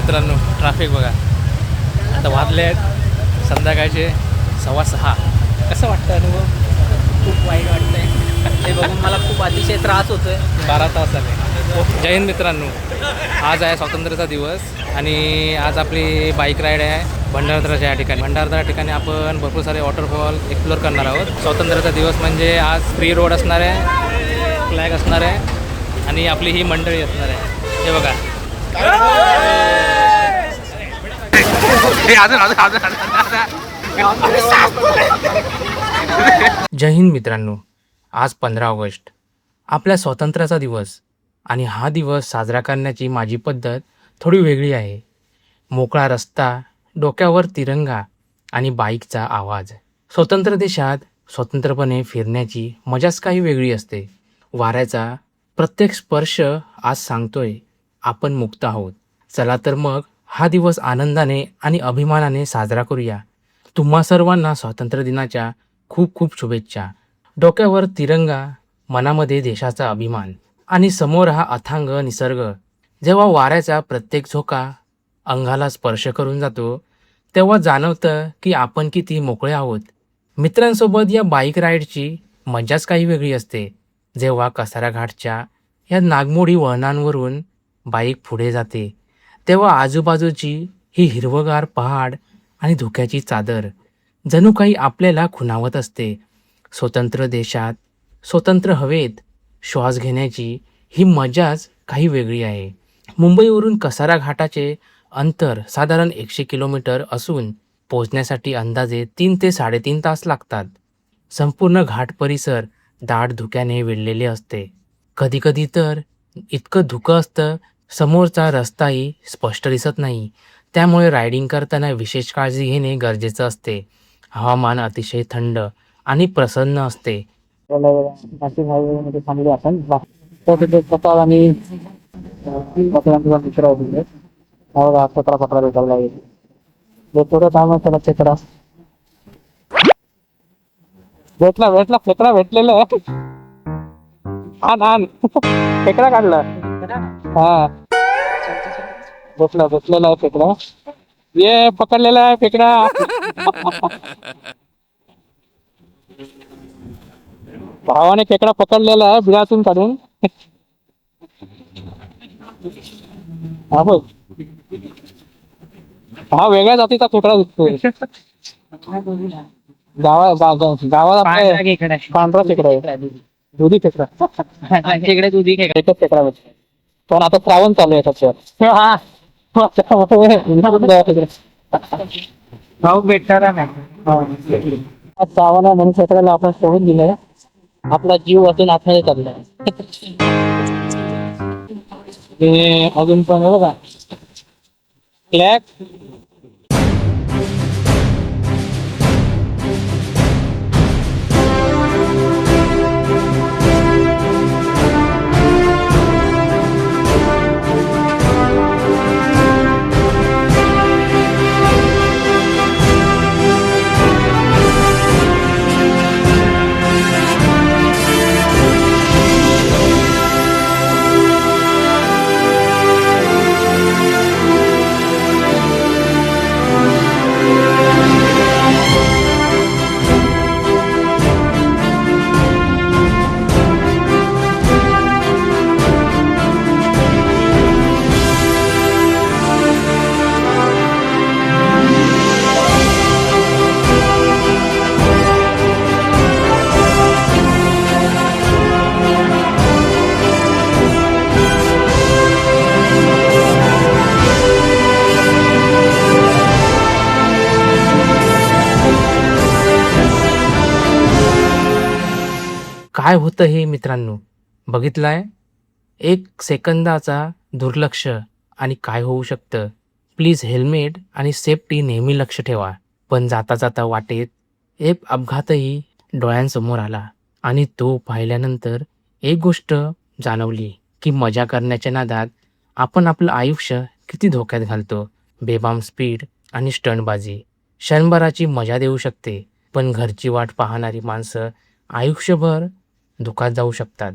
मित्रांनो, ट्रॅफिक बघा. आता वाजले आहेत संध्याकाळचे 6:15. कसं वाटतं अनुभव? खूप वाईट वाटतंय ते बघून. मला खूप अतिशय त्रास होतोय. 12 तास झाले. जय हिंद मित्रांनो, आज आहे स्वातंत्र्याचा दिवस आणि आज आपली बाईक राईड आहे भंडारदराच्या या ठिकाणी. भंडारदरा ठिकाणी आपण भरपूर सारे वॉटरफॉल एक्सप्लोअर करणार आहोत. स्वातंत्र्याचा दिवस म्हणजे आज फ्री रोड असणार आहे, फ्लॅग असणार आहे आणि आपली ही मंडळी असणार आहे. हे बघा. जय हिंद मित्रांनो, आज 15 ऑगस्ट आपल्या स्वातंत्र्याचा दिवस आणि हा दिवस साजरा करण्याची माझी पद्धत थोडी वेगळी आहे. मोकळा रस्ता, डोक्यावर तिरंगा आणि बाईकचा आवाज. स्वतंत्र देशात स्वतंत्रपणे फिरण्याची मजाच काही वेगळी असते. वाऱ्याचा प्रत्येक स्पर्श आज सांगतोय आपण मुक्त आहोत. चला तर मग हा दिवस आनंदाने आणि अभिमानाने साजरा करूया. तुम्हा सर्वांना स्वातंत्र्य दिनाच्या खूप खूप शुभेच्छा. डोक्यावर तिरंगा, मनामध्ये देशाचा अभिमान आणि समोर हा अथांग निसर्ग. जेव्हा वाऱ्याचा प्रत्येक झोका अंगाला स्पर्श करून जातो तेव्हा जाणवतं की आपण किती मोकळे आहोत. मित्रांसोबत या बाईक राईडची मजाच काही वेगळी असते. जेव्हा कसारा घाटच्या या नागमोडी वळणांवरून बाईक पुढे जाते तेव्हा आजूबाजूची ही हिरवगार पहाड आणि धुक्याची चादर जणू काही आपल्याला खुणावत असते. स्वतंत्र देशात, स्वतंत्र हवेत श्वास घेण्याची ही मजाच काही वेगळी आहे. मुंबईवरून कसारा घाटाचे अंतर साधारण 100 किलोमीटर असून पोहोचण्यासाठी अंदाजे 3 ते 3.5 तास लागतात. संपूर्ण घाट परिसर दाट धुक्याने वेढलेले असते. कधीकधी तर इतकं धुकं असतं समोरचा रस्ताही स्पष्ट दिसत नाही. त्यामुळे रायडिंग करताना विशेष काळजी घेणे गरजेचं असते. हवामान अतिशय थंड आणि प्रसन्न असते. नाशिक हायवेमध्ये थांबलो आपण. तिथे कपाळ आणि मित्र होते. कचरा पत्रा भेटायला लागेल. थोडं काम आहे त्याला खेकडा भेटला खेकडा भेटलेला आहे. आण खेकडा काढला. हा भेटलेला आहे खेकडा. ये पकडलेला आहे खेकडा. भावाने खेकडा पकडलेला आहे बिळातून काढून. हा बघ, हा वेगळ्या जातीचा खेकडा दिसतोय. गावात पांढरा खेकडा आहे, दुधी खेकडा. दुधी खेकडा एकच खेकडा भेटतो. पण आता श्रावण चालू आहे त्याच्यावर. भेटणार नाही श्रावण म्हणून खेकड्याला आपण सोडून दिलंय. आपला जीव अजून आतमध्ये चाललाय. अजून पण बघा फ्लॅग. काय होतं हे मित्रांनो, बघितलंय? एक सेकंदाचा दुर्लक्ष आणि काय होऊ शकतं. प्लीज हेल्मेट आणि सेफ्टी नेहमी लक्ष ठेवा. पण जाता जाता वाटेत एक अपघातही डोळ्यांसमोर आला आणि तो पाहिल्यानंतर एक गोष्ट जाणवली की मजा करण्याच्या नादात आपण आपलं आयुष्य किती धोक्यात घालतो. बेबाम स्पीड आणि स्टंटबाजी क्षणभराची मजा देऊ शकते, पण घरची वाट पाहणारी माणसं आयुष्यभर धुकात जाऊ शकतात.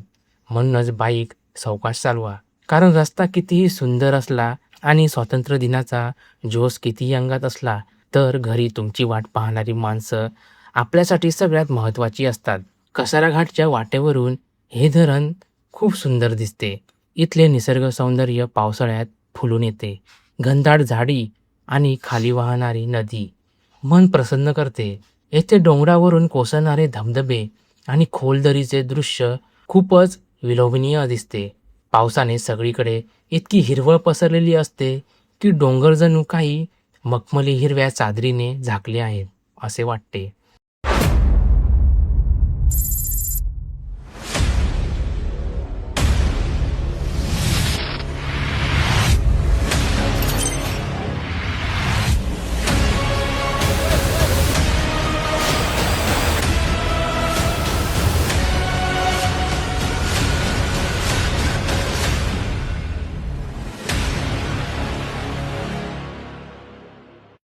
म्हणूनच बाईक सावकाश चालवा. कारण रस्ता कितीही सुंदर असला आणि स्वातंत्र्य दिनाचा जोश कितीही अंगात असला तर घरी तुमची वाट पाहणारी माणसं आपल्यासाठी सगळ्यात महत्त्वाची असतात. कसारा घाटच्या वाटेवरून हे धरण खूप सुंदर दिसते. इथले निसर्ग सौंदर्य पावसाळ्यात फुलून येते. घनदाट झाडी आणि खाली वाहणारी नदी मन प्रसन्न करते. येथे डोंगरावरून कोसळणारे धबधबे आणि खोल दरीचे दृश्य खूपच विलोभनीय दिसते. पावसाने सगळीकडे इतकी हिरवळ पसरलेली असते की डोंगर जणू काही मखमली हिरव्या चादरीने झाकले आहेत असे वाटते.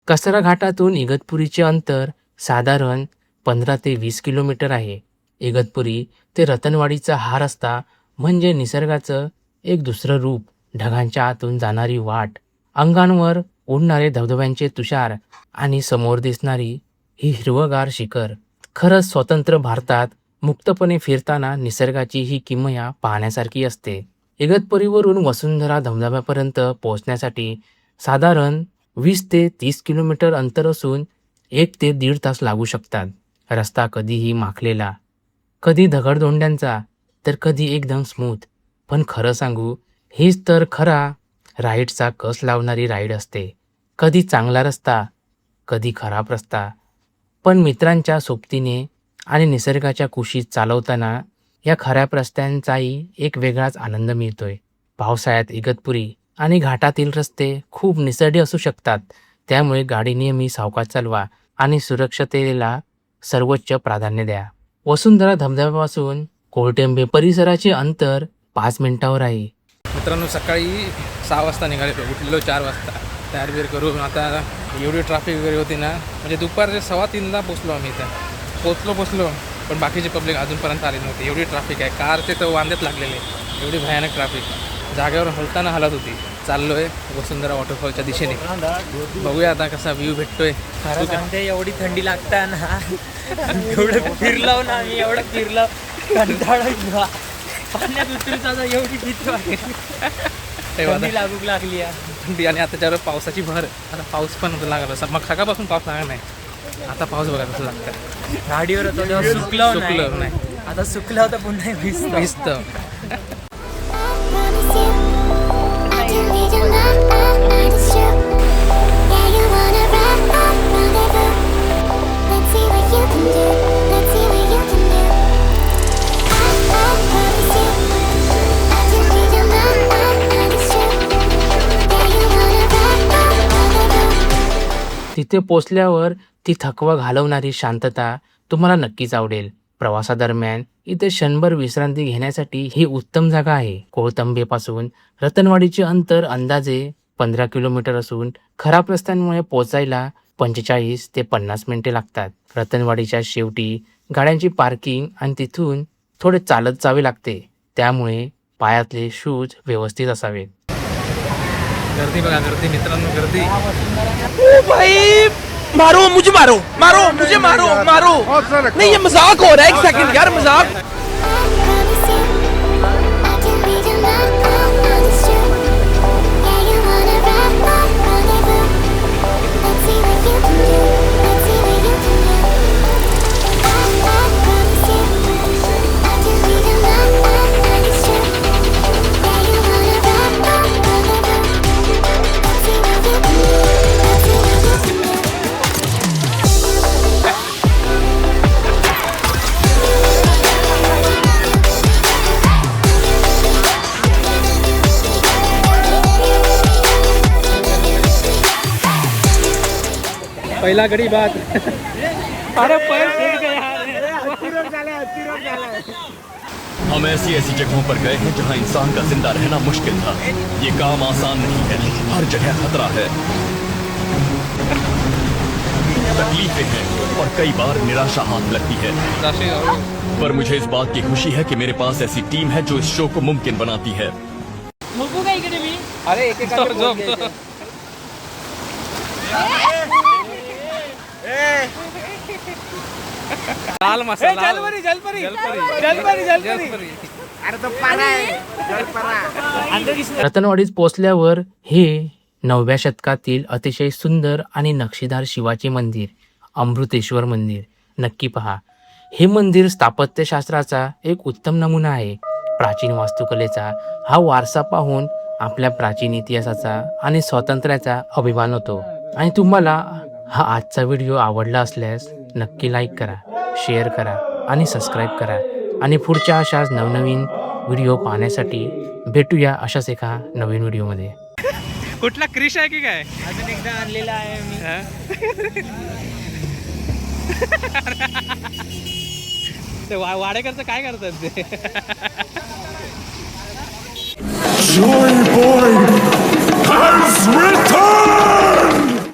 कसारा घाटातून इगतपुरीचे अंतर साधारण 15 ते 20 किलोमीटर आहे. इगतपुरी ते रतनवाडीचा हा रस्ता म्हणजे निसर्गाचं एक दुसरं रूप. ढगांच्या आतून जाणारी वाट, अंगांवर उडणारे धबधब्यांचे तुषार आणि समोर दिसणारी ही हिरवगार शिखर. खरंच स्वतंत्र भारतात मुक्तपणे फिरताना निसर्गाची ही किमया पाहण्यासारखी असते. इगतपुरीवरून वसुंधरा धबधब्यापर्यंत पोहोचण्यासाठी साधारण 20 ते 30 किलोमीटर अंतर असून 1 ते 1.5 तास लागू शकतात. रस्ता कधीही माखलेला, कधी दगडधोंड्यांचा तर कधी एकदम स्मूथ. पण खरं सांगू, हीच तर खरा राईडचा कस लावणारी राईड असते. कधी चांगला रस्ता, कधी खराब रस्ता, पण मित्रांच्या सोबतीने आणि निसर्गाच्या कुशीत चालवताना या खऱ्या रस्त्यांचाही एक वेगळाच आनंद मिळतोय. पावसाळ्यात इगतपुरी आणि घाटातील रस्ते खूप निसरडे असू शकतात. त्यामुळे गाडी नेहमी सावकाश चालवा आणि सुरक्षतेला सर्वोच्च प्राधान्य द्या. वसुंधरा धबधब्यापासून कोळटेंबे परिसराचे अंतर 5 मिनिटावर आहे. मित्रांनो, सकाळी 6 वाजता निघालेलो, उठलेलो 4 वाजता तयार बिर करून. आता एवढी ट्रॅफिक वगैरे होती ना, म्हणजे दुपारचे 2:15ला पोचलो आम्ही इथं. पोचलो पण बाकीचे पब्लिक अजूनपर्यंत आले नव्हते. एवढी ट्रॅफिक आहे, कारचे तर वांदेच लागलेले, एवढी भयानक ट्रॅफिक. जागेवर हलताना हलत होती. चाललो आहे वसुंधरा वॉटरफॉलच्या दिशेने. बघूया आता कसा व्ह्यू भेटतोय. एवढी थंडी लागता ना, एवढं फिरलो ना आम्ही, एवढं फिरलो कंटाळा पाण्यात उतरता एवढी भीती वाटली, थंडी लागू लागली थंडी. आणि आता त्याच्यावर पावसाची भर. आता पाऊस पण लागला, मग सकाळपासून पाऊस लागला नाही. आता पाऊस बघा कसं लागतं. गाडीवर होतो तेव्हा सुकलं नाही, आता सुकलं होतं पुन्हा भिजतं. तिथे पोचल्यावर ती थकवा घालवणारी शांतता तुम्हाला नक्कीच आवडेल. प्रवासादरम्यान इथे क्षणभर विश्रांती घेण्यासाठी ही उत्तम जागा आहे. कोळतंबेपासून रतनवाडीचे अंतर अंदाजे 15 किलोमीटर असून खराब रस्त्यांमुळे पोचायला 45 ते 50 मिनिटे लागतात. रतनवाडीच्या शेवटी गाड्यांची पार्किंग आणि तिथून थोडे चालत जावे लागते. त्यामुळे पायातले शूज व्यवस्थित असावेत. गर्दी बघा, गर्दी मित्रांनो, गर्दी. भाई मारो मुझे, मारो मुझे, मारो नहीं, ये मजाक हो रहा है. एक सेकंड यार, मजाक. पहिला गडी बाद. अरे पैर फिर गया. हम ऐसी जगहों पर गए हैं जहां इंसान का जिंदा रहना मुश्किल था. ये काम आसान नहीं है, हर जगह खतरा है, तकलीफें हैं और कई बार निराशा हाथ लगती है. पर मुझे इस बात की खुशी है कि मेरे पास ऐसी टीम है जो इस शो को मुमकिन बनाती है. झोपू का इकडे मी. अरे एकेकाचे झोप. पोट घ्यायचे. लाल मसाला जलपरी. रतनवाडीत पोचल्यावर हे 9व्या शतकातील अतिशय सुंदर आणि नक्षीदार शिवाचे मंदिर अमृतेश्वर मंदिर नक्की पहा. हे मंदिर स्थापत्यशास्त्राचा एक उत्तम नमुना आहे. प्राचीन वास्तुकलेचा हा वारसा पाहून आपल्या प्राचीन इतिहासाचा आणि स्वातंत्र्याचा अभिमान होतो. आणि तुम्हाला हा आजचा व्हिडिओ आवडला असल्यास नक्की लाईक करा, शेअर करा आणि सबस्क्राईब करा. आणि पुढच्या अशाच नवनवीन व्हिडिओ पाहण्यासाठी भेटूया अशाच एका नवीन व्हिडिओमध्ये. कुठला क्रिश आहे की काय? अजून एकदा आणलेला आहे मी. ते वाडेकरचं काय करतात ते? Joy Boy has returned!